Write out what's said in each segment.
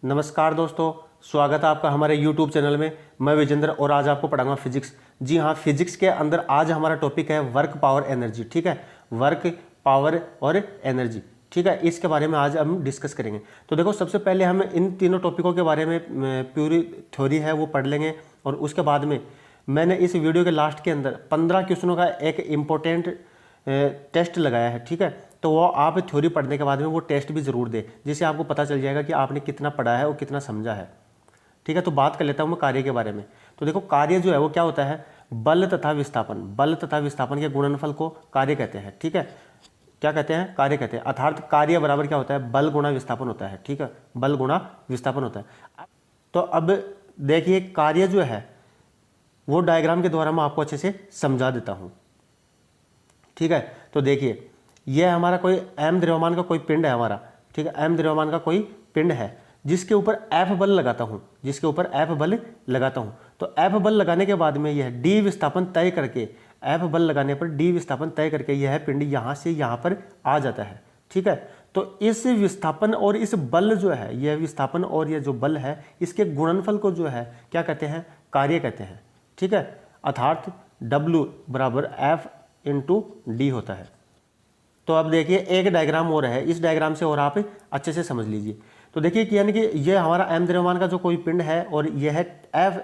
नमस्कार दोस्तों, स्वागत है आपका हमारे YouTube चैनल में। मैं विजेंद्र और आज आपको पढ़ाऊंगा फिजिक्स। जी हाँ, फिजिक्स के अंदर आज हमारा टॉपिक है वर्क, पावर, एनर्जी। ठीक है, वर्क, पावर और एनर्जी। ठीक है, इसके बारे में आज हम डिस्कस करेंगे। तो देखो, सबसे पहले हम इन तीनों टॉपिकों के बारे में पूरी थ्योरी है वो पढ़ लेंगे और उसके बाद में मैंने इस वीडियो के लास्ट के अंदर 15 क्वेश्चनों का एक इम्पोर्टेंट टेस्ट लगाया है। ठीक है, तो वो आप थ्योरी पढ़ने के बाद में वो टेस्ट भी ज़रूर दें, जिससे आपको पता चल जाएगा कि आपने कितना पढ़ा है और कितना समझा है। ठीक है, तो बात कर लेता हूँ मैं कार्य के बारे में। तो देखो, कार्य जो है वो क्या होता है, बल तथा विस्थापन। बल तथा विस्थापन के गुणनफल को कार्य कहते हैं। ठीक है, क्या कहते हैं? कार्य कहते हैं। अर्थात कार्य बराबर क्या होता है, बल गुणा विस्थापन होता है। ठीक है, बल गुणा विस्थापन होता है। तो अब देखिए, कार्य जो है वो डायग्राम के द्वारा मैं आपको अच्छे से समझा देता हूँ। ठीक है, तो देखिए, यह हमारा कोई एम द्रव्यमान का कोई पिंड है हमारा। ठीक है, एम द्रव्यमान का कोई पिंड है जिसके ऊपर एफ बल लगाता हूँ, जिसके ऊपर एफ बल लगाता हूँ। तो एफ बल लगाने के बाद में यह डी विस्थापन तय करके, एफ बल लगाने पर डी विस्थापन तय करके यह पिंड यहाँ से यहाँ पर आ जाता है। ठीक है, तो इस विस्थापन और इस बल जो है, यह विस्थापन और यह जो बल है, इसके गुणनफल को जो है क्या कहते हैं, कार्य कहते हैं। ठीक है, अर्थात W बराबर एफ इंटू डी होता है। तो अब देखिए, एक डायग्राम और है, इस डायग्राम से और आप अच्छे से समझ लीजिए। तो देखिए कि यानी कि ये हमारा एम द्रव्यमान का जो कोई पिंड है और यह है एफ,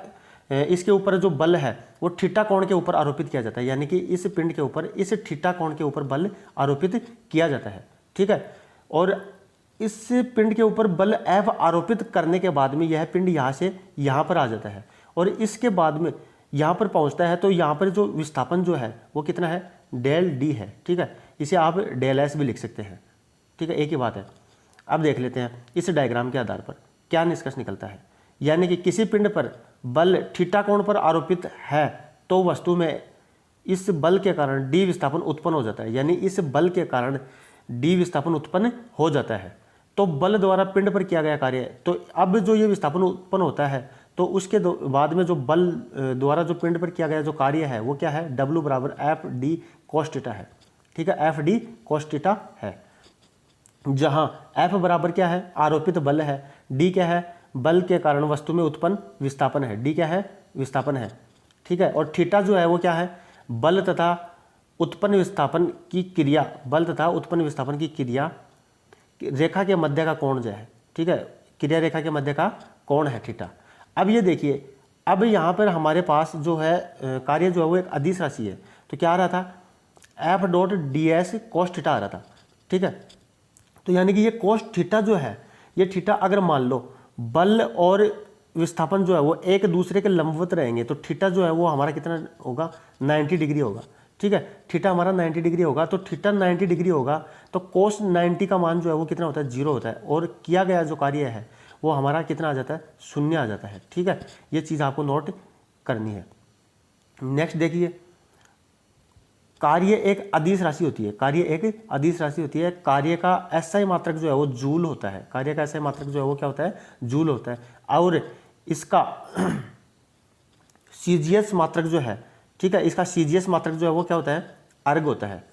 इसके ऊपर जो बल है वो थीटा कोण के ऊपर आरोपित किया जाता है। यानी कि इस पिंड के ऊपर, इस थीटा कोण के ऊपर बल आरोपित किया जाता है। ठीक है, और इस पिंड के ऊपर बल एफ आरोपित करने के बाद में यह पिंड यहाँ से यहाँ पर आ जाता है और इसके बाद में यहाँ पर पहुँचता है। तो यहाँ पर जो विस्थापन जो है वो कितना है, डेल डी है। ठीक है, इसे आप डेल एस भी लिख सकते हैं। ठीक है, एक ही बात है। अब देख लेते हैं इस डायग्राम के आधार पर क्या निष्कर्ष निकलता है। यानी कि किसी पिंड पर बल थीटा कोण पर आरोपित है तो वस्तु में इस बल के कारण डी विस्थापन उत्पन्न हो जाता है। यानी इस बल के कारण डी विस्थापन उत्पन्न हो जाता है। तो बल द्वारा पिंड पर किया गया कार्य, तो अब जो ये विस्थापन उत्पन्न होता है तो उसके बाद में जो बल द्वारा जो पिंड पर किया गया जो कार्य है वो क्या है, W बराबर एफ डी कोस थीटा है। ठीक है, एफ डी कोस थीटा है, जहां एफ बराबर क्या है, आरोपित बल है, डी क्या है, बल के कारण वस्तु में उत्पन्न विस्थापन है। डी क्या है, विस्थापन है। ठीक है, और थीटा जो है वो क्या है, बल तथा उत्पन्न विस्थापन की क्रिया, बल तथा उत्पन्न विस्थापन की क्रिया रेखा के मध्य का कोण जो है। ठीक है, क्रिया रेखा के मध्य का कोण है थीटा। अब ये देखिए, अब यहाँ पर हमारे पास जो है कार्य जो है वो एक अदिश राशि है। तो क्या आ रहा था, F dot D S cos theta आ रहा था। ठीक है, तो यानी कि ये कोस थीटा जो है, ये थीटा अगर मान लो बल और विस्थापन जो है वो एक दूसरे के लंबवत रहेंगे तो थीटा जो है वो हमारा कितना होगा, 90 डिग्री होगा। ठीक है, थीटा हमारा 90 डिग्री होगा। तो थीटा 90 डिग्री होगा तो कोस 90 का मान जो है वो कितना होता है, 0 होता है। और किया गया जो कार्य है वो हमारा कितना आ जाता है, 0 आ जाता है। ठीक है, ये चीज़ आपको नोट करनी है। नेक्स्ट देखिए, कार्य एक अदिश राशि होती है। कार्य एक अदिश राशि होती है। कार्य का एसआई मात्रक जो है वो जूल होता है। कार्य का एसआई मात्रक जो है वो क्या होता है, जूल होता है। और इसका सीजीएस मात्रक जो है, ठीक है, इसका सीजीएस मात्रक जो है वो क्या होता है, अर्ग होता है।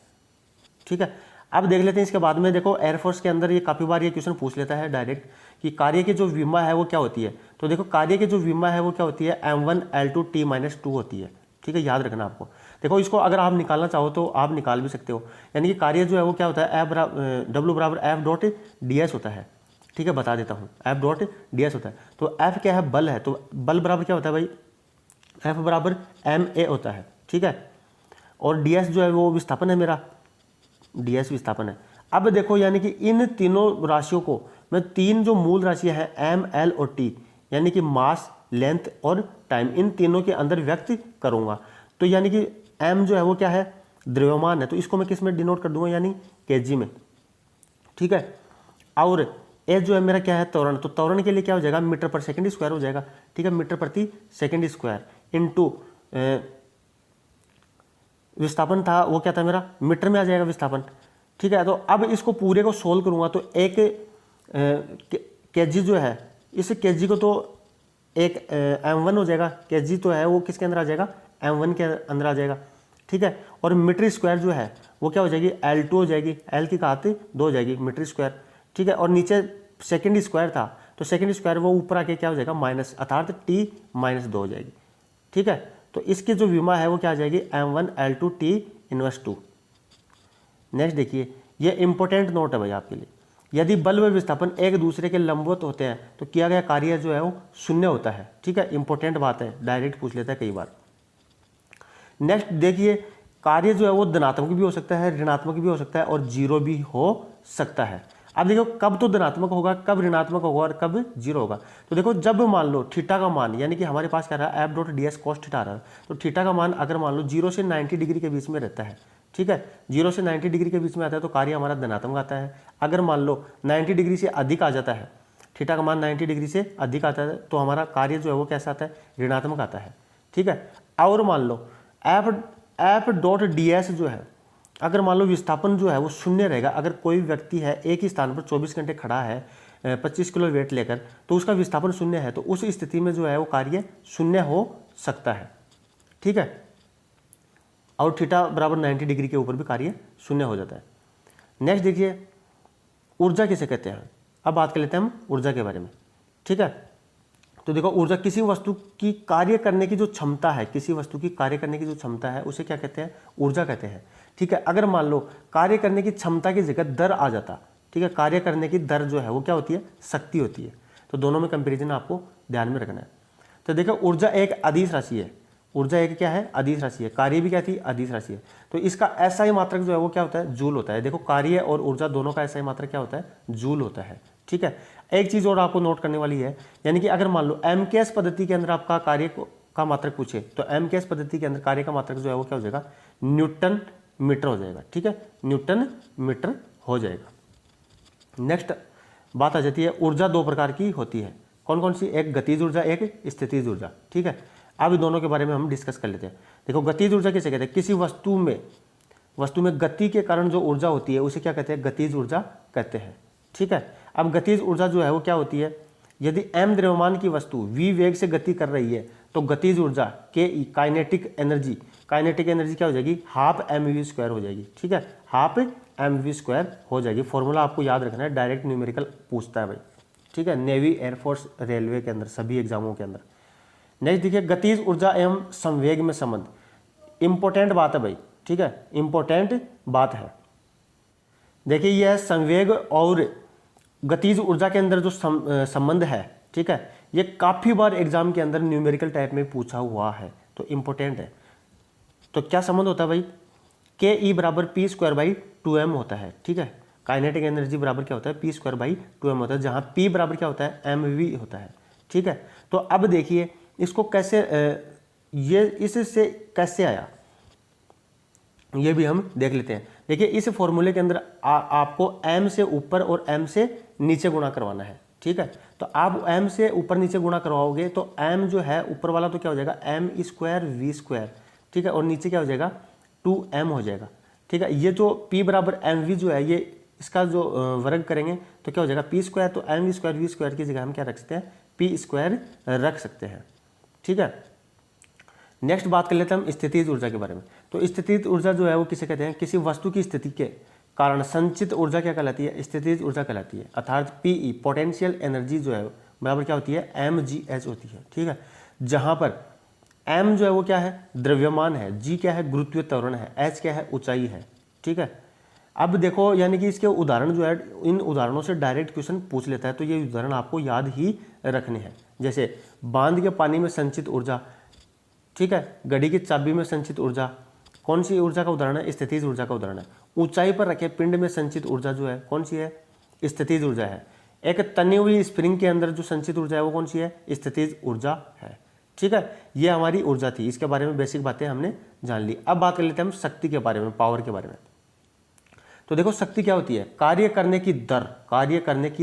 ठीक है, अब देख लेते हैं इसके बाद में। देखो, एयरफोर्स के अंदर ये काफ़ी बार ये क्वेश्चन पूछ लेता है डायरेक्ट कि कार्य की जो विमा है वो क्या होती है। तो देखो, कार्य की जो विमा है वो क्या होती है, M1 L2 T-2 होती है। ठीक है, याद रखना आपको। देखो, इसको अगर आप निकालना चाहो तो आप निकाल भी सकते हो। यानी कि कार्य जो है वो क्या होता है, W बराबर एफ डॉट डी एस होता है। ठीक है, बता देता हूँ, एफ डॉट डी एस होता है। तो एफ क्या है, बल है। तो बल बराबर क्या होता है भाई, एफ बराबर MA होता है। ठीक है, और डी एस जो है वो विस्थापन है मेरा, डी एस विस्थापन है। अब देखो, यानी कि इन तीनों राशियों को मैं तीन जो मूल राशियां हैं M, L और T, यानी कि मास, लेंथ और टाइम, इन तीनों के अंदर व्यक्त करूंगा। तो यानी कि M जो है वो क्या है, द्रव्यमान है। तो इसको मैं किस में डिनोट कर दूंगा, यानी kg में। ठीक है, और A जो है मेरा क्या है, त्वरण। तो त्वरण के लिए क्या हो जाएगा, मीटर पर सेकंड स्क्वायर हो जाएगा। ठीक है, मीटर प्रति सेकंड स्क्वायर इंटू विस्थापन था वो क्या था मेरा, मीटर में आ जाएगा विस्थापन। ठीक है, तो अब इसको पूरे को सोल्व करूंगा तो एक केजी जो है, इस केजी को तो एक M1 हो जाएगा। केजी तो है वो किसके अंदर आ जाएगा, M1 के अंदर आ जाएगा। ठीक है, और मीटर स्क्वायर जो है वो क्या हो जाएगी, L2 हो जाएगी। L की घात 2 हो जाएगी मीटर स्क्वायर। ठीक है, और नीचे सेकंड स्क्वायर था तो सेकंड स्क्वायर वो ऊपर आके क्या हो जाएगा माइनस, अर्थात t -2 हो जाएगी। ठीक है, तो इसकी जो विमा है वो क्या आ जाएगी m1L2 t इनवर्स 2। नेक्स्ट देखिए, ये इंपॉर्टेंट नोट है भाई आपके लिए, यदि बल व विस्थापन एक दूसरे के लंबवत होते हैं तो किया गया कार्य जो है वो शून्य होता है। ठीक है, इंपॉर्टेंट बात है, डायरेक्ट पूछ लेता है कई बार। नेक्स्ट देखिए, कार्य जो है वो धनात्मक भी हो सकता है, ऋणात्मक भी हो सकता है और जीरो भी हो सकता है। अब देखो कब तो धनात्मक होगा, कब ऋणात्मक होगा और कब जीरो होगा। तो देखो जब मान लो थीटा का मान, यानी कि हमारे पास क्या रहा है f.ds cos थीटा रहा है, तो थीटा का मान अगर मान लो 0 से 90 डिग्री के बीच में रहता है, ठीक है, 0 से 90 डिग्री के बीच में आता है तो कार्य हमारा धनात्मक आता है। अगर मान लो 90 डिग्री से अधिक आ जाता है, थीटा का मान 90 डिग्री से अधिक आता है तो हमारा कार्य जो है वो कैसा आता है, ऋणात्मक आता है। ठीक है, और मान लो f.ds जो है, अगर मान लो विस्थापन जो है वो शून्य रहेगा, अगर कोई व्यक्ति है एक ही स्थान पर 24 घंटे खड़ा है 25 किलो वेट लेकर, तो उसका विस्थापन शून्य है, तो उस स्थिति में जो है वो कार्य शून्य हो सकता है। ठीक है, और थीटा बराबर 90 डिग्री के ऊपर भी कार्य शून्य हो जाता है। नेक्स्ट देखिए, ऊर्जा किसे कहते हैं। अब बात कर लेते हैं हम ऊर्जा के बारे में। ठीक है, तो देखो ऊर्जा किसी वस्तु की कार्य करने की जो क्षमता है, किसी वस्तु की कार्य करने की जो क्षमता है उसे क्या कहते हैं, ऊर्जा कहते हैं। ठीक है, अगर मान लो कार्य करने की क्षमता की जगह दर आ जाता, ठीक है, कार्य करने की दर जो है वो क्या होती है, शक्ति होती है। तो दोनों में कंपैरिजन आपको ध्यान में रखना है। तो देखो ऊर्जा एक अदिश राशि है, ऊर्जा एक क्या है, अदिश राशि है, कार्य भी क्या थी, अदिश राशि है। तो इसका एसआई मात्रक जो है वो क्या होता है, जूल होता है। देखो कार्य और ऊर्जा दोनों का एसआई मात्रक क्या होता है, जूल होता है। ठीक है, एक चीज और आपको नोट करने वाली है, यानी कि अगर मान लो एमकेएस पद्धति के अंदर आपका कार्य का मात्रक पूछे तो एमकेएस पद्धति के अंदर कार्य का मात्रक जो है वो क्या हो जाएगा, न्यूटन मीटर हो जाएगा। ठीक है, न्यूटन मीटर हो जाएगा। नेक्स्ट बात आ जाती है, ऊर्जा दो प्रकार की होती है, कौन कौन सी, एक गतिज ऊर्जा, एक स्थितिज ऊर्जा। ठीक है, अब दोनों के बारे में हम डिस्कस कर लेते हैं। देखो गतिज ऊर्जा किसे कहते हैं, किसी वस्तु में गति के कारण जो ऊर्जा होती है उसे क्या कहते हैं, गतिज ऊर्जा कहते हैं। ठीक है, अब गतिज ऊर्जा जो है वो क्या होती है, यदि m द्रव्यमान की वस्तु v वेग से गति कर रही है तो गतिज ऊर्जा के काइनेटिक एनर्जी क्या हो जाएगी, हाफ mv² हो जाएगी। ठीक है, हाफ mv² हो जाएगी। फॉर्मूला आपको याद रखना है, डायरेक्ट न्यूमेरिकल पूछता है भाई। ठीक है, नेवी, एयरफोर्स, रेलवे के अंदर, सभी एग्जामों के अंदर। नेक्स्ट देखिए, गतिज ऊर्जा एवं संवेग में संबंध, इंपॉर्टेंट बात है भाई। ठीक है, इंपॉर्टेंट बात है। देखिए यह संवेग और गतिज ऊर्जा के अंदर जो संबंध है, ठीक है, ये काफी बार एग्जाम के अंदर न्यूमेरिकल टाइप में पूछा हुआ है, तो इंपॉर्टेंट है। तो क्या संबंध होता है भाई, के ई बराबर p²/2m होता है। ठीक है, काइनेटिक एनर्जी बराबर क्या होता है, p²/2m होता है, जहां p बराबर क्या होता है, mv होता है। ठीक है, तो अब देखिए इसको कैसे, ये इससे कैसे आया ये भी हम देख लेते हैं। देखिए इस फॉर्मूले के अंदर आपको m से ऊपर और m से नीचे गुणा करवाना है। ठीक है, तो आप m से ऊपर नीचे गुणा करवाओगे तो m जो है ऊपर वाला तो क्या हो जाएगा, m²v²। ठीक है, और नीचे क्या हो जाएगा, 2m हो जाएगा। ठीक है, ये जो p बराबर mv जो है, ये इसका जो वर्ग करेंगे तो क्या हो जाएगा, p², तो mv² v² की जगह हम क्या रख सकते हैं, p² रख सकते हैं। ठीक है, नेक्स्ट बात कर लेते हैं हम स्थितिज ऊर्जा के बारे में। तो स्थितिज ऊर्जा जो है वो किसे कहते हैं, किसी वस्तु की स्थिति के कारण संचित ऊर्जा क्या कहलाती है, स्थितिज ऊर्जा कहलाती है। अर्थात पीई पोटेंशियल एनर्जी जो है बराबर क्या होती है, mgh होती है। ठीक है, जहां पर m जो है वो क्या है, द्रव्यमान है, g क्या है, गुरुत्वीय त्वरण है, h क्या है, ऊंचाई है। ठीक है, अब देखो यानी कि इसके उदाहरण जो है, इन उदाहरणों से डायरेक्ट क्वेश्चन पूछ लेता है, तो ये उदाहरण आपको याद ही रखने हैं। जैसे बांध के पानी में संचित ऊर्जा, ठीक है, घड़ी की चाबी में संचित ऊर्जा, कौन सी ऊर्जा का उदाहरण है, स्थितिज ऊर्जा का उदाहरण है। ऊंचाई पर रखे पिंड में संचित ऊर्जा जो है कौन सी है, स्थितिज ऊर्जा है। एक तनी हुई स्प्रिंग के अंदर जो संचित ऊर्जा है वो कौन सी है, स्थितिज ऊर्जा है। ठीक है, ये हमारी ऊर्जा थी, इसके बारे में बेसिक बातें हमने जान ली। अब बात कर लेते हैं हम शक्ति के बारे में, पावर के बारे में। तो देखो शक्ति क्या होती है, कार्य करने की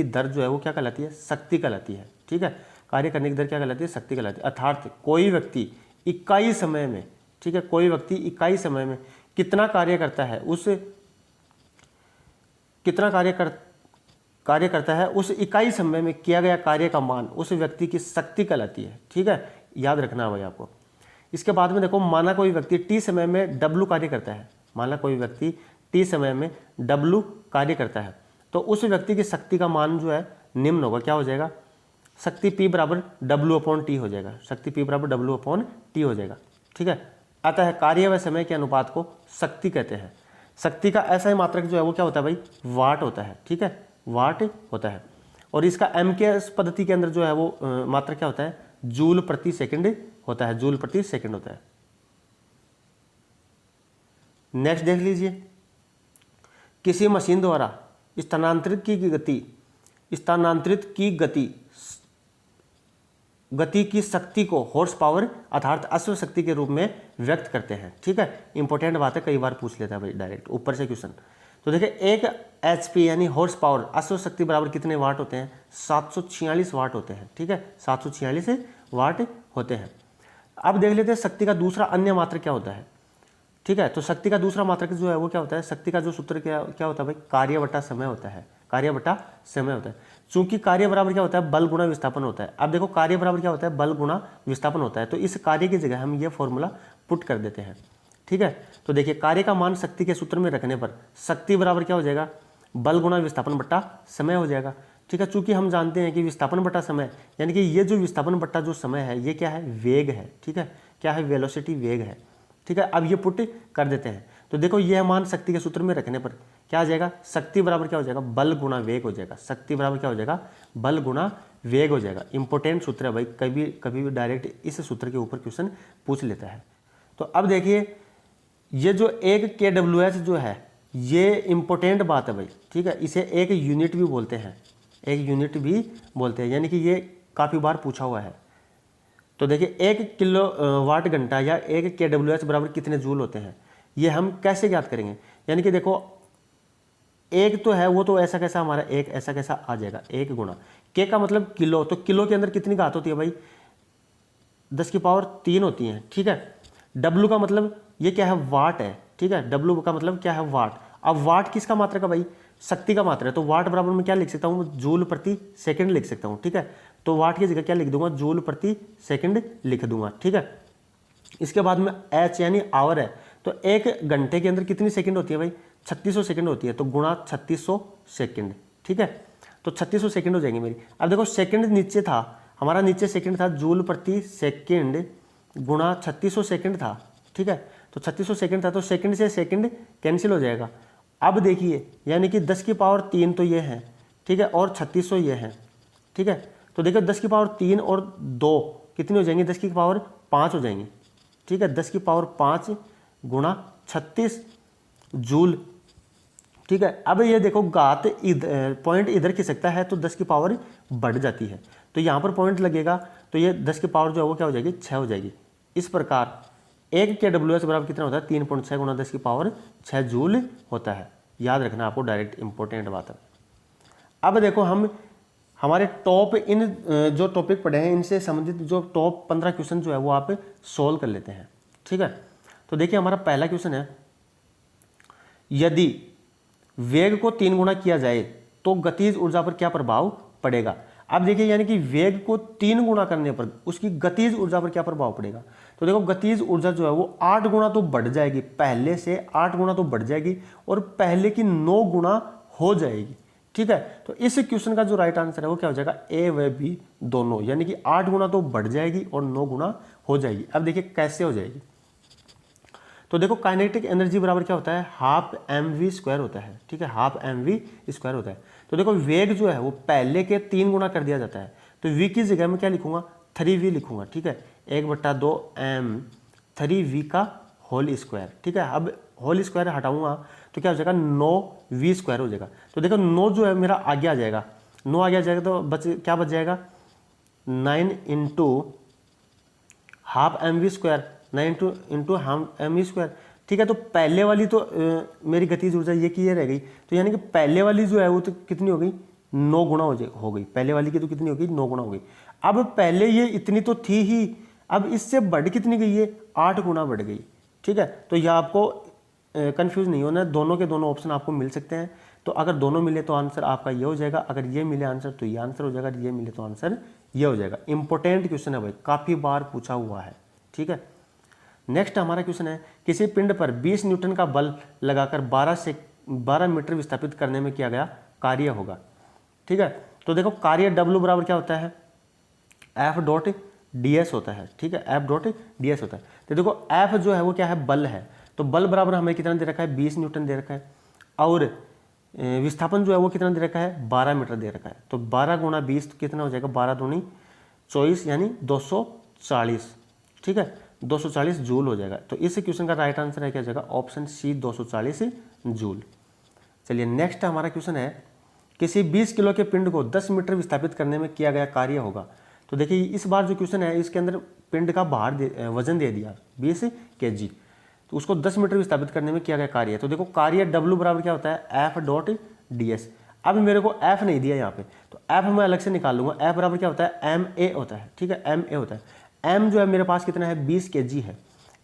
दर जो है वो क्या कहलाती है, शक्ति कहलाती है। ठीक है, कार्य करने की दर क्या कहलाती है, शक्ति कहलाती है। अर्थात कोई व्यक्ति इकाई समय में, ठीक है, कोई व्यक्ति इकाई समय में कितना कार्य करता है, कार्य करता है, उस इकाई समय में किया गया कार्य का मान उस व्यक्ति की शक्ति कहलाती है। ठीक है, याद रखना है भाई आपको। इसके बाद में देखो, माना कोई व्यक्ति टी समय में W कार्य करता है, माना कोई व्यक्ति टी समय में W कार्य करता है, तो उस व्यक्ति की शक्ति का मान जो है निम्न होगा, क्या हो जाएगा, शक्ति P बराबर W/T हो जाएगा, शक्ति P बराबर W/T हो जाएगा। ठीक है, अतः कार्य व समय के अनुपात को शक्ति कहते हैं। शक्ति का ऐसा ही मात्रक जो है वो क्या होता है भाई, वाट होता है। ठीक है, वाट होता है। और इसका MKS पद्धति के अंदर जो है वो मात्रक क्या होता है, जूल प्रति सेकंड होता है, जूल प्रति सेकंड होता है। नेक्स्ट देख लीजिए, किसी मशीन द्वारा स्थानांतरित गति की शक्ति को हॉर्स पावर अर्थात अश्व शक्ति के रूप में व्यक्त करते हैं। ठीक है, इंपॉर्टेंट बात है, कई बार पूछ लेता है भाई डायरेक्ट ऊपर से क्वेश्चन। तो देखिए 1 HP यानी हॉर्स पावर अश्व शक्ति बराबर कितने वाट होते हैं, 746 वाट होते हैं। ठीक है, 746 वाट होते हैं। अब देख लेते हैं शक्ति का दूसरा अन्य मात्रक क्या होता है। ठीक है, तो शक्ति का दूसरा मात्रक जो है वो क्या होता है, शक्ति का जो सूत्र क्या होता है भाई, कार्य बटा समय होता है, कार्य बटा समय होता है। चूंकि कार्य बराबर क्या होता है, बल गुणा विस्थापन होता है। अब देखो कार्य बराबर क्या होता है, बल गुणा विस्थापन होता है, तो इस कार्य की जगह हम ये फॉर्मूला पुट कर देते हैं। ठीक है, तो देखिए कार्य का मान शक्ति के सूत्र में रखने पर शक्ति बराबर क्या हो जाएगा, बल गुणा विस्थापन बटा समय हो जाएगा। ठीक है, चूंकि हम जानते हैं कि विस्थापन बटा समय यानी कि ये जो विस्थापन बटा जो समय है ये क्या है, वेग है। ठीक है, क्या है, वेलोसिटी, वेग है। ठीक है, अब ये पुट कर देते हैं। तो देखो यह मान शक्ति के सूत्र में रखने पर क्या आ जाएगा, शक्ति बराबर क्या हो जाएगा, बल गुणा वेग हो जाएगा। शक्ति बराबर क्या हो जाएगा, बल गुणा वेग हो जाएगा। इंपॉर्टेंट सूत्र है भाई, कभी भी डायरेक्ट इस सूत्र के ऊपर क्वेश्चन पूछ लेता है। तो अब देखिए ये जो एक kWh जो है ये इंपॉर्टेंट बात है भाई। ठीक है, इसे एक यूनिट भी बोलते हैं, एक यूनिट भी बोलते हैं, यानी कि ये काफ़ी बार पूछा हुआ है। तो देखिए 1 किलोवाट घंटा या 1 kWh बराबर कितने जूल होते हैं, ये हम कैसे ज्ञात करेंगे। यानी कि देखो एक तो है वो तो ऐसा कैसा हमारा एक ऐसा कैसा आ जाएगा, एक गुणा के का मतलब किलो, तो किलो के अंदर कितनी घात होती है भाई, 10⁻³ होती है। ठीक है, W का मतलब ये क्या है, वाट है। ठीक है, W का मतलब क्या है, वाट। अब वाट किसका मात्रक है भाई, शक्ति का मात्रा है, तो वाट बराबर में क्या लिख सकता हूँ, जूल प्रति सेकंड लिख सकता हूँ। ठीक है, तो वाट की जगह क्या लिख दूंगा, जूल प्रति सेकंड लिख दूंगा। ठीक है, इसके बाद में H यानी आवर है, तो एक घंटे के अंदर कितनी सेकंड होती है भाई, 3600 सेकंड होती है, तो गुणा 3600 सेकंड। ठीक है, तो 3600 सेकंड हो जाएंगे मेरी। अब देखो सेकंड नीचे था हमारा, नीचे सेकंड था, जूल प्रति सेकंड गुणा 3600 सेकंड था। ठीक है, तो 3600 सेकंड था, तो सेकंड से सेकंड कैंसिल हो जाएगा। अब देखिए यानी कि 10⁻³ तो ये है। ठीक है, और 3600 ये है। ठीक है, तो देखो 10⁻³ और 2 कितनी हो जाएंगी, 10⁻5 हो जाएंगी। ठीक है, 10⁻5 गुणा 36 जूल। ठीक है, अब ये देखो घात पॉइंट इधर खिसकता है तो 10 की पावर बढ़ जाती है, तो यहाँ पर पॉइंट लगेगा तो ये 10 की पावर जो है वो क्या हो जाएगी, 6 हो जाएगी। इस प्रकार 1 kWh बराबर कितना होता है, 3.6 गुणा 10 की पावर 6 जूल होता है। याद रखना आपको, डायरेक्ट इंपॉर्टेंट बात है। अब देखो हम हमारे टॉप इन जो टॉपिक पढ़े हैं इनसे संबंधित जो टॉप 15 क्वेश्चन जो है वो आप सोल्व कर लेते हैं। ठीक है, तो देखिए हमारा पहला क्वेश्चन है, यदि वेग को 3 गुना किया जाए तो गतिज ऊर्जा पर क्या प्रभाव पड़ेगा। अब देखिए यानी कि वेग को 3 गुना करने पर उसकी गतिज ऊर्जा पर क्या प्रभाव पड़ेगा। तो देखो गतिज ऊर्जा जो है वो 8 गुना तो बढ़ जाएगी, पहले से 8 गुना तो बढ़ जाएगी और पहले की 9 गुना हो जाएगी। ठीक है, तो इस क्वेश्चन का जो राइट आंसर है वो क्या हो जाएगा, ए व बी दोनों, यानी कि 8 गुना तो बढ़ जाएगी और 9 गुना हो जाएगी। अब देखिए कैसे हो जाएगी, तो देखो काइनेटिक एनर्जी बराबर क्या होता है, ½ mv² होता है। ठीक है, ½ mv² होता है। तो देखो वेग जो है वो पहले के 3 गुना कर दिया जाता है, तो v की जगह में क्या लिखूंगा, 3v लिखूंगा। ठीक है, 1/2 m 3v का होल स्क्वायर। ठीक है, अब होल स्क्वायर हटाऊंगा तो क्या हो जाएगा, 9v² हो जाएगा। तो देखो 9 जो है मेरा आगे आ जाएगा, 9 आगे आ जाएगा तो क्या बच जाएगा, 9 × ½ mv², 9 × ½ mv²। ठीक है, तो पहले वाली तो मेरी गतिज ऊर्जा ये की ये रह गई, तो यानी कि पहले वाली जो है वो तो कितनी हो गई, 9 गुना हो गई। पहले वाली की तो कितनी हो गई, 9 गुना हो गई। अब पहले ये इतनी तो थी ही, अब इससे बढ़ कितनी गई है, 8 गुना बढ़ गई। ठीक है, तो यह आपको कंफ्यूज नहीं होना, दोनों के दोनों ऑप्शन आपको मिल सकते हैं। तो अगर दोनों मिले तो आंसर आपका ये हो जाएगा, अगर ये मिले आंसर तो ये आंसर हो जाएगा, ये मिले तो आंसर ये हो जाएगा। इंपॉर्टेंट क्वेश्चन है भाई, काफ़ी बार पूछा हुआ है। ठीक है, नेक्स्ट हमारा क्वेश्चन है, किसी पिंड पर 20 न्यूटन का बल लगाकर 12 मीटर विस्थापित करने में किया गया कार्य होगा। ठीक है, तो देखो कार्य W बराबर क्या होता है, एफ डॉट डी एस होता है, ठीक है, एफ डॉट डी एस होता है। तो देखो एफ जो है वो क्या है, बल है, तो बल बराबर हमें कितना दे रखा है, 20 न्यूटन दे रखा है, और विस्थापन जो है वो कितना दे रखा है, 12 मीटर दे रखा है। तो 12 गुणा 20 तो कितना हो जाएगा, 12 दूनी 24 यानी 240, ठीक है, 240 जूल हो जाएगा। तो इस क्वेश्चन का राइट आंसर है क्या हो जाएगा, ऑप्शन सी 240 जूल। चलिए नेक्स्ट हमारा क्वेश्चन है, किसी 20 किलो के पिंड को 10 मीटर विस्थापित करने में किया गया कार्य होगा। तो देखिए इस बार जो क्वेश्चन है इसके अंदर पिंड का वजन दे दिया 20 kg, तो उसको 10 मीटर विस्थापित करने में किया गया कार्य है। तो देखो कार्य W बराबर क्या होता है, एफ डॉट डी एस। अब मेरे को एफ नहीं दिया यहाँ पे, तो एफ मैं अलग से निकाल लूंगा। एफ बराबर क्या होता है, एम ए होता है, ठीक है, एम ए होता है। एम जो है मेरे पास कितना है, 20 kg है।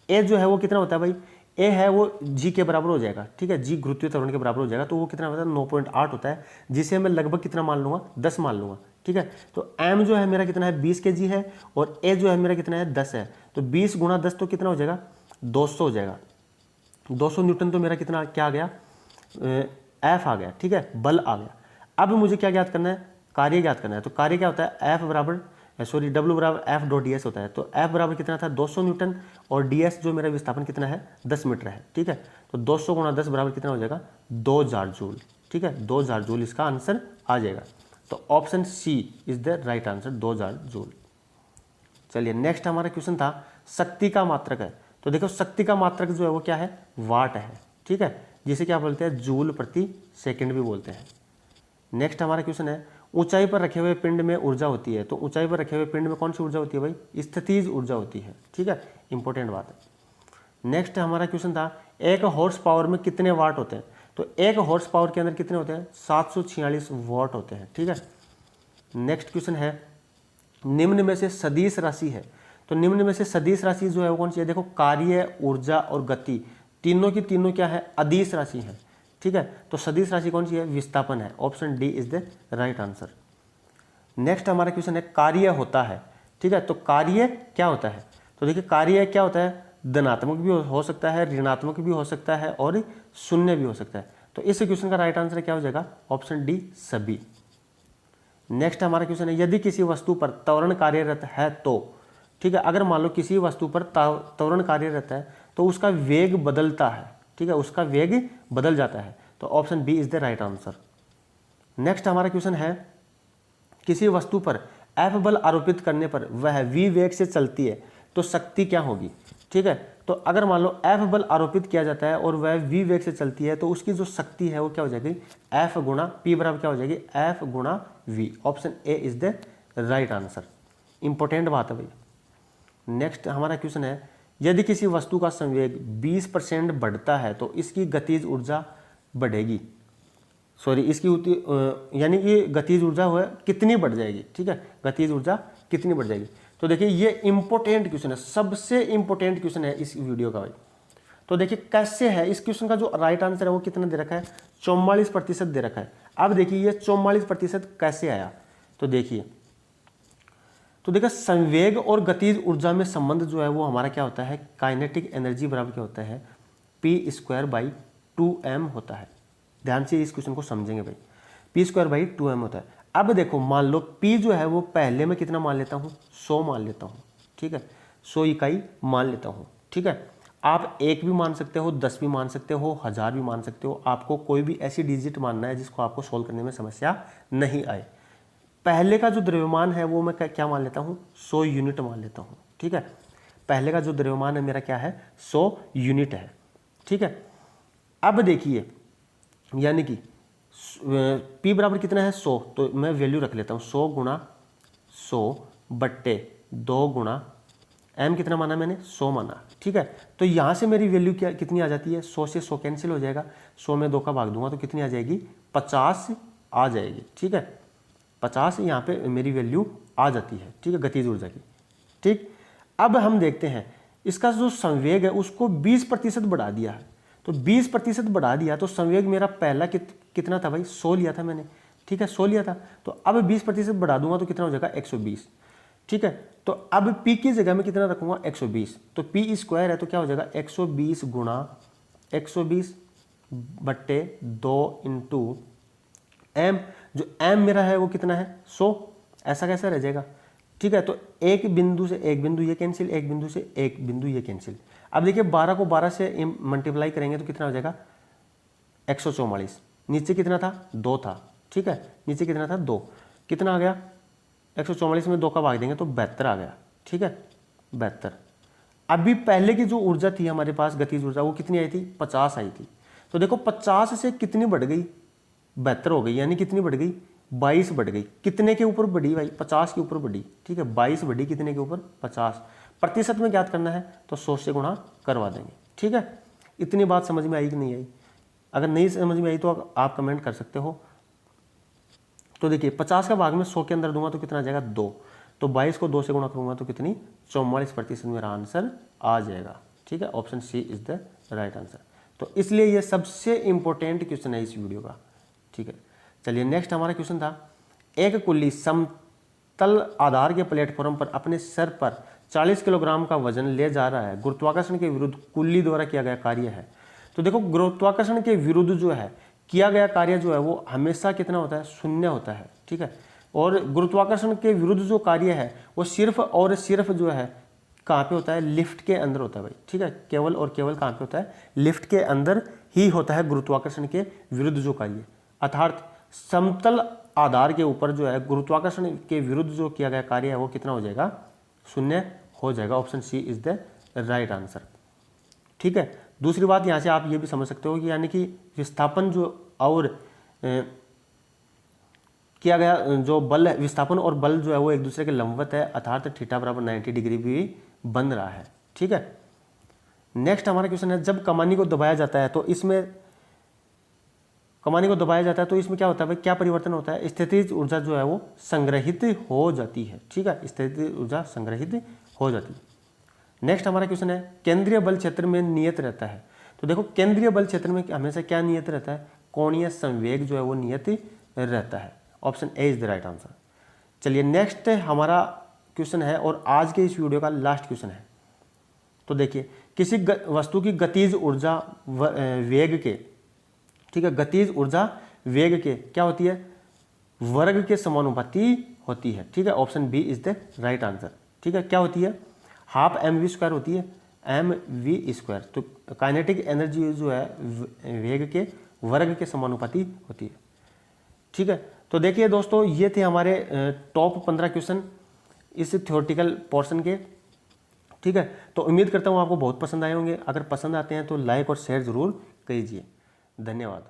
ए जो है वो कितना होता है भाई, ए है वो जी के बराबर हो जाएगा, ठीक है, जी गुरुत्वीय त्वरण के बराबर हो जाएगा, तो वो कितना होता है 9.8 होता है, जिसे मैं लगभग कितना मान लूंगा, 10 मान लूंगा, ठीक है। तो एम जो है मेरा कितना है, 20 kg है, और ए जो है मेरा कितना है, 10 है। तो 20 गुणा 10 तो कितना हो जाएगा, 200 हो जाएगा। 200 न्यूटन तो मेरा कितना क्या आ गया, एफ आ गया, ठीक है, बल आ गया। अब मुझे क्या ज्ञात करना है, कार्य ज्ञात करना है। तो कार्य क्या होता है, एफ बराबर सॉरी डब्ल्यू बराबर एफ डॉट डी एस होता है। तो एफ बराबर कितना था, 200 न्यूटन, और डी एस जो मेरा विस्थापन कितना है, 10 मीटर है, ठीक है। तो 200 गुणा 10 बराबर कितना हो जाएगा, 2000 जूल, ठीक है, 2000 जूल इसका आंसर आ जाएगा। तो option C is the right answer, 2000 joule. चलिए नेक्स्ट हमारा क्वेश्चन था, शक्ति का मात्रक है। तो देखो शक्ति का मात्रक जो है वो क्या है, वाट है, ठीक है, जिसे क्या बोलते हैं, जूल प्रति सेकंड भी बोलते हैं। नेक्स्ट हमारा क्वेश्चन है, ऊंचाई पर रखे हुए पिंड में ऊर्जा होती है। तो ऊंचाई पर रखे हुए पिंड में कौन सी ऊर्जा होती है भाई, स्थितिज ऊर्जा होती है, ठीक है, इंपॉर्टेंट बात है। नेक्स्ट हमारा क्वेश्चन था, एक हॉर्स पावर में कितने वाट होते हैं। तो एक हॉर्स पावर के अंदर कितने होते हैं, 746 वाट होते हैं, ठीक है। नेक्स्ट क्वेश्चन है, निम्न में से सदिश राशि है। तो निम्न में से सदिश राशि जो है वो कौन सी है, देखो कार्य, ऊर्जा और गति तीनों की तीनों क्या है, अदिश राशि है, ठीक है। तो सदिश राशि कौन सी है, विस्थापन है। Option D is the right answer. Next हमारा क्वेश्चन है, कार्य होता है, ठीक है। तो कार्य क्या होता है, तो देखिए कार्य क्या होता है, धनात्मक भी हो सकता है, ऋणात्मक भी हो सकता है, और शून्य भी हो सकता है। तो इस क्वेश्चन का राइट आंसर क्या हो जाएगा, ऑप्शन डी सभी। नेक्स्ट हमारा क्वेश्चन है, यदि किसी वस्तु पर त्वरण कार्यरत है तो, ठीक है, अगर मान लो किसी वस्तु पर त्वरण कार्यरत है तो उसका वेग बदलता है, ठीक है, उसका वेग बदल जाता है। तो option B is the right answer. Next हमारा क्वेश्चन है, किसी वस्तु पर एफ बल आरोपित करने पर वह वी वेग से चलती है तो शक्ति क्या होगी, ठीक है। तो अगर मान लो एफ बल आरोपित किया जाता है और वह वी वेग से चलती है तो उसकी जो शक्ति है वो क्या हो जाएगी, एफ गुणा पी बराबर क्या हो जाएगी, एफ गुणा V. Option A is the right answer. Important बात है भैया। नेक्स्ट हमारा क्वेश्चन है, यदि किसी वस्तु का संवेग 20% बढ़ता है तो इसकी गतिज ऊर्जा बढ़ेगी, सॉरी इसकी यानी कि गतिज ऊर्जा है कितनी बढ़ जाएगी, ठीक है, गतिज ऊर्जा कितनी बढ़ जाएगी। तो देखिए ये इंपॉर्टेंट क्वेश्चन है, सबसे इंपॉर्टेंट क्वेश्चन है इस वीडियो का भाई। तो देखिए कैसे है, इस क्वेश्चन का जो राइट आंसर है वो कितना दे रखा है, 44% दे रखा है। अब देखिए ये 44% कैसे आया, तो देखिए संवेग और गतिज ऊर्जा में संबंध जो है वो हमारा क्या होता है, काइनेटिक एनर्जी बराबर क्या होता है, P²/2m होता है। ध्यान से इस क्वेश्चन को समझेंगे भाई, P²/2m होता है। अब देखो मान लो P जो है वो पहले में कितना मान लेता हूँ, 100 मान लेता हूँ, ठीक है, 100 इकाई मान लेता हूँ, ठीक है। आप 1 भी मान सकते हो, 10 भी मान सकते हो, 1000 भी मान सकते हो, आपको कोई भी ऐसी डिजिट मानना है जिसको आपको सोल्व करने में समस्या नहीं आए। पहले का जो द्रव्यमान है वो मैं क्या मान लेता हूँ, 100 यूनिट मान लेता हूँ, ठीक है। पहले का जो द्रव्यमान है मेरा क्या है, 100 यूनिट है, ठीक है। अब देखिए यानी कि P बराबर कितना है, 100, तो मैं वैल्यू रख लेता हूँ 100 गुणा 100/2 गुणा m कितना माना मैंने, 100 माना, ठीक है। तो यहाँ से मेरी वैल्यू क्या कितनी आ जाती है, 100 से 100 कैंसिल हो जाएगा, 100 में 2 का भाग दूंगा तो कितनी आ जाएगी, 50 आ जाएगी, ठीक है। 50 यहाँ पे मेरी वैल्यू आ जाती है, ठीक है, गतिज ऊर्जा की, ठीक। अब हम देखते हैं इसका जो संवेग है उसको 20% बढ़ा दिया है। तो 20% बढ़ा दिया तो संवेग मेरा पहला कितना था भाई, 100 लिया था मैंने, ठीक है, 100 लिया था। तो अब 20% बढ़ा दूंगा तो कितना हो जाएगा, 120, ठीक है। तो अब P की जगह में कितना रखूंगा, 120। तो P² है तो क्या हो जाएगा, 120 गुणा 120/2 × m। जो m मेरा है वो कितना है, 100। ऐसा कैसे रह जाएगा, ठीक है। तो एक बिंदु से एक बिंदु ये कैंसिल, एक बिंदु से एक बिंदु ये कैंसिल। अब देखिए 12 को 12 से मल्टीप्लाई करेंगे तो कितना हो जाएगा 144। नीचे कितना था 2 था, ठीक है, नीचे कितना था 2, कितना आ गया 144 में 2 का भाग देंगे तो 72 आ गया, ठीक है 72। अभी पहले की जो ऊर्जा थी हमारे पास गतिज ऊर्जा वो कितनी आई थी 50 आई थी। तो देखो 50 से कितनी बढ़ गई 72 हो गई, यानी कितनी बढ़ गई 22 बढ़ गई। कितने के ऊपर बढ़ी भाई 50 के ऊपर बढ़ी, ठीक है 22 बढ़ी कितने के ऊपर 50। प्रतिशत में ज्ञात करना है तो 100 से गुणा करवा देंगे, ठीक है। इतनी बात समझ में आई कि नहीं आई? अगर नहीं समझ में आई तो आप कमेंट कर सकते हो। तो देखिए 50 का भाग में 100 के अंदर दूंगा तो कितना आ जाएगा 2, तो 22 को 2 से गुणा करूंगा तो कितनी 44% मेरा आंसर आ जाएगा, ठीक है। Option C is the right answer. तो इसलिए ये सबसे इंपॉर्टेंट क्वेश्चन है इस वीडियो का, ठीक है। चलिए नेक्स्ट हमारा क्वेश्चन था, एक कुल्ली समतल आधार के प्लेटफॉर्म पर अपने सर पर 40 किलोग्राम का वजन ले जा रहा है, गुरुत्वाकर्षण के विरुद्ध कुल्ली द्वारा किया गया कार्य है। तो देखो गुरुत्वाकर्षण के विरुद्ध जो है किया गया कार्य जो है वो हमेशा कितना होता है 0 होता है, ठीक है। और गुरुत्वाकर्षण के विरुद्ध जो कार्य है वो सिर्फ और सिर्फ जो है कहाँ पे होता है लिफ्ट के अंदर होता है भाई, ठीक है। केवल और केवल कहाँ पे होता है लिफ्ट के अंदर ही होता है गुरुत्वाकर्षण के विरुद्ध जो कार्य, अर्थात समतल आधार के ऊपर जो है गुरुत्वाकर्षण के विरुद्ध जो किया गया कार्य है वो कितना हो जाएगा 0 हो जाएगा। Option C is the right answer, ठीक है। दूसरी बात यहाँ से आप ये भी समझ सकते हो कि यानी कि विस्थापन जो और किया गया जो बल है, विस्थापन और बल जो है वो एक दूसरे के लंबवत है, अर्थात थीटा बराबर 90 डिग्री भी बन रहा है, ठीक है। नेक्स्ट हमारा क्वेश्चन है, जब कमानी को दबाया जाता है तो इसमें क्या होता है भाई, क्या परिवर्तन होता है? स्थितिज ऊर्जा जो है वो संग्रहित हो जाती है, ठीक है, स्थितिज ऊर्जा संग्रहित हो जाती है। नेक्स्ट हमारा क्वेश्चन है, केंद्रीय बल क्षेत्र में नियत रहता है। तो देखो केंद्रीय बल क्षेत्र में हमेशा क्या नियत रहता है, कोणीय संवेग जो है वो नियत रहता है। Option A is the right answer. चलिए नेक्स्ट हमारा क्वेश्चन है और आज के इस वीडियो का लास्ट क्वेश्चन है। तो देखिए किसी वस्तु की गतिज ऊर्जा वेग के, ठीक है, गतिज ऊर्जा वेग के क्या होती है वर्ग के समानुपाती होती है, ठीक है। Option B is the right answer, ठीक है। क्या होती है हाफ mv² होती है, mv²। तो काइनेटिक एनर्जी जो है वेग के वर्ग के समानुपाती होती है, ठीक है। तो देखिए दोस्तों ये थे हमारे टॉप 15 क्वेश्चन इस थ्योरेटिकल पोर्शन के, ठीक है। तो उम्मीद करता हूँ आपको बहुत पसंद आए होंगे। अगर पसंद आते हैं तो लाइक और शेयर जरूर कीजिए। धन्यवाद।